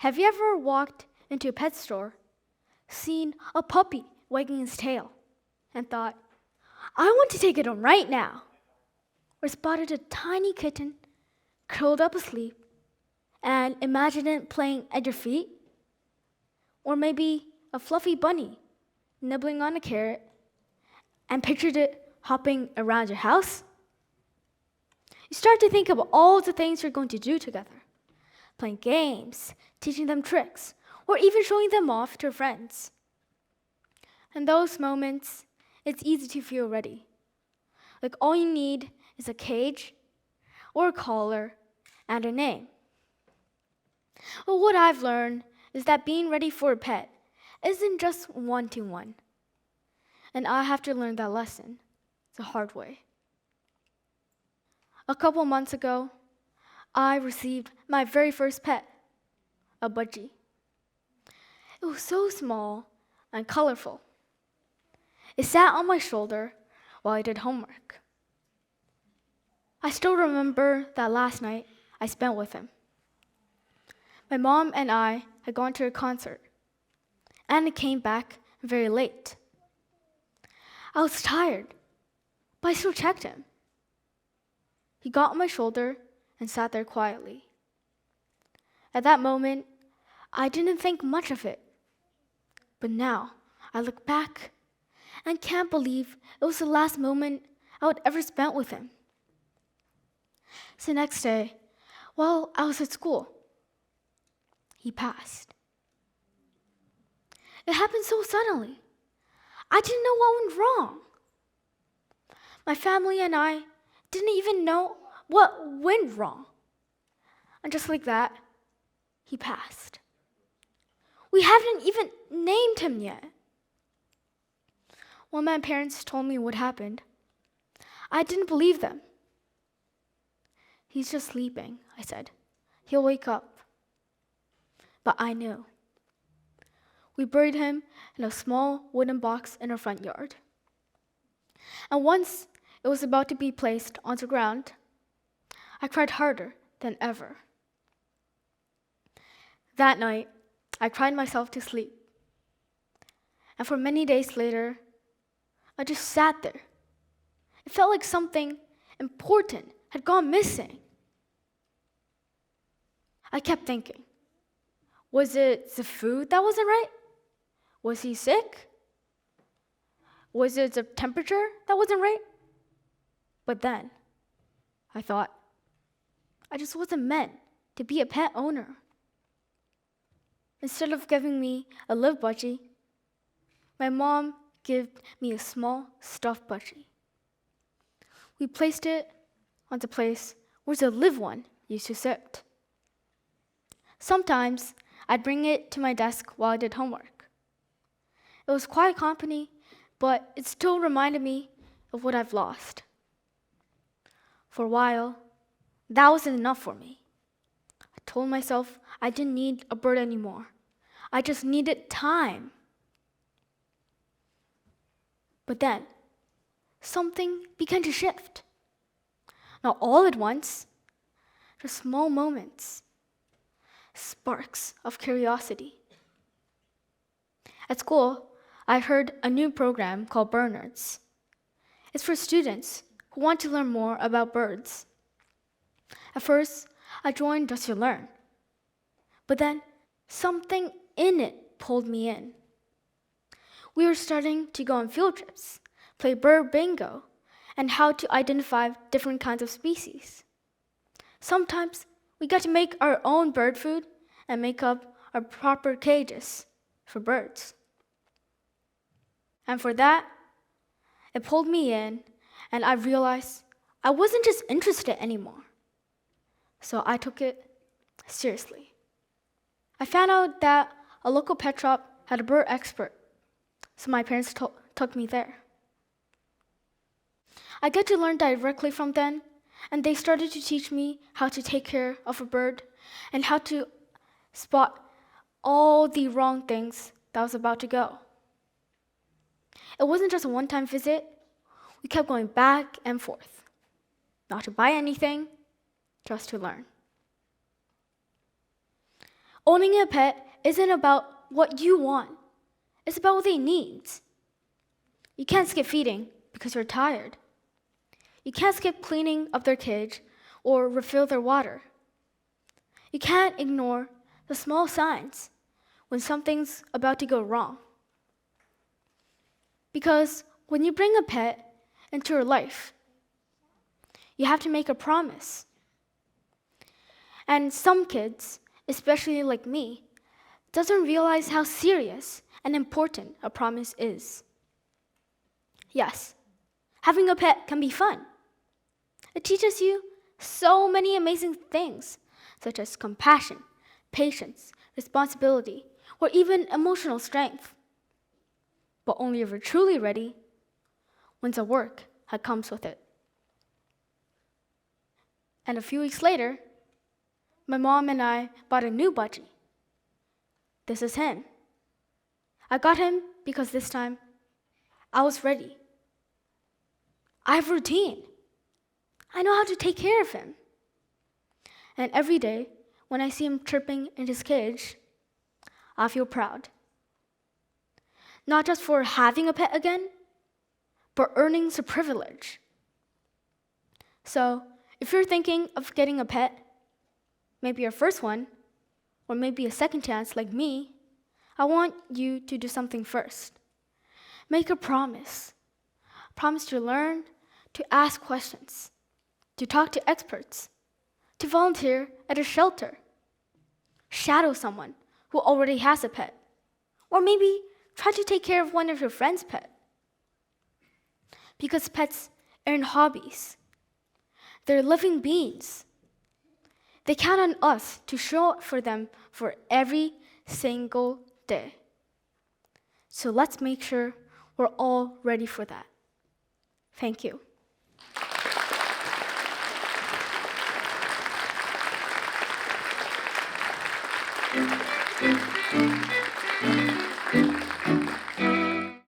Have you ever walked into a pet store, seen a puppy wagging its tail, and thought, I want to take it home right now? Or spotted a tiny kitten curled up asleep and imagined it playing at your feet? Or maybe a fluffy bunny nibbling on a carrot and pictured it hopping around your house? You start to think of all the things you're going to do together, playing games, teaching them tricks, or even showing them off to your friends. In those moments, it's easy to feel ready. Like all you need is a cage or a collar and a name. But what I've learned is that being ready for a pet isn't just wanting one. And I have to learn that lesson the hard way. A couple months ago, I received my very first pet, a budgie. It was so small and colorful. It sat on my shoulder while I did homework. I still remember that last night I spent with him. My mom and I had gone to a concert, and it came back very late. I was tired, but I still checked him. He got on my shoulder and sat there quietly. At that moment, I didn't think much of it. But now, I look back and can't believe it was the last moment I would ever spend with him. So the next day, while I was at school, he passed. It happened so suddenly. I didn't know what went wrong. My family and I didn't even know what went wrong. And just like that, he passed. We haven't even named him yet. When my parents told me what happened, I didn't believe them. He's just sleeping, I said. He'll wake up. But I knew. We buried him in a small wooden box in our front yard. And once it was about to be placed on the ground, I cried harder than ever. That night, I cried myself to sleep. And for many days later, I just sat there. It felt like something important had gone missing. I kept thinking, was it the food that wasn't right? Was he sick? Was it the temperature that wasn't right? But then, I thought, I just wasn't meant to be a pet owner. Instead of giving me a live budgie, my mom gave me a small stuffed budgie. We placed it on the place where the live one used to sit. Sometimes I'd bring it to my desk while I did homework. It was quiet company, but it still reminded me of what I've lost. For a while, that wasn't enough for me. I told myself I didn't need a bird anymore. I just needed time. But then, something began to shift. Not all at once, just small moments, sparks of curiosity. At school, I heard a new program called Bird Nerds. It's for students who want to learn more about birds. At first, I joined just to learn. But then, something in it pulled me in. We were starting to go on field trips, play bird bingo, and how to identify different kinds of species. Sometimes we got to make our own bird food and make up our proper cages for birds. And for that, it pulled me in, and I realized I wasn't just interested anymore. So I took it seriously. I found out that a local pet shop had a bird expert, so my parents took me there. I got to learn directly from them, and they started to teach me how to take care of a bird and how to spot all the wrong things that was about to go. It wasn't just a one-time visit. We kept going back and forth, not to buy anything, just to learn. Owning a pet isn't about what you want, it's about what they need. You can't skip feeding because you're tired. You can't skip cleaning up their cage or refill their water. You can't ignore the small signs when something's about to go wrong. Because when you bring a pet into your life, you have to make a promise. And some kids, especially like me, doesn't realize how serious and important a promise is. Yes, having a pet can be fun. It teaches you so many amazing things, such as compassion, patience, responsibility, or even emotional strength. But only if you're truly ready when the work that comes with it. And a few weeks later, my mom and I bought a new budgie. This is him. I got him because this time I was ready. I have routine. I know how to take care of him. And every day, when I see him chirping in his cage, I feel proud. Not just for having a pet again, but earning the privilege. So, if you're thinking of getting a pet, maybe your first one, or maybe a second chance like me, I want you to do something first. Make a promise. Promise to learn, to ask questions, to talk to experts, to volunteer at a shelter, shadow someone who already has a pet, or maybe try to take care of one of your friend's pets. Because pets aren't hobbies. They're living beings. They count on us to show up for them for every single day. So let's make sure we're all ready for that. Thank you.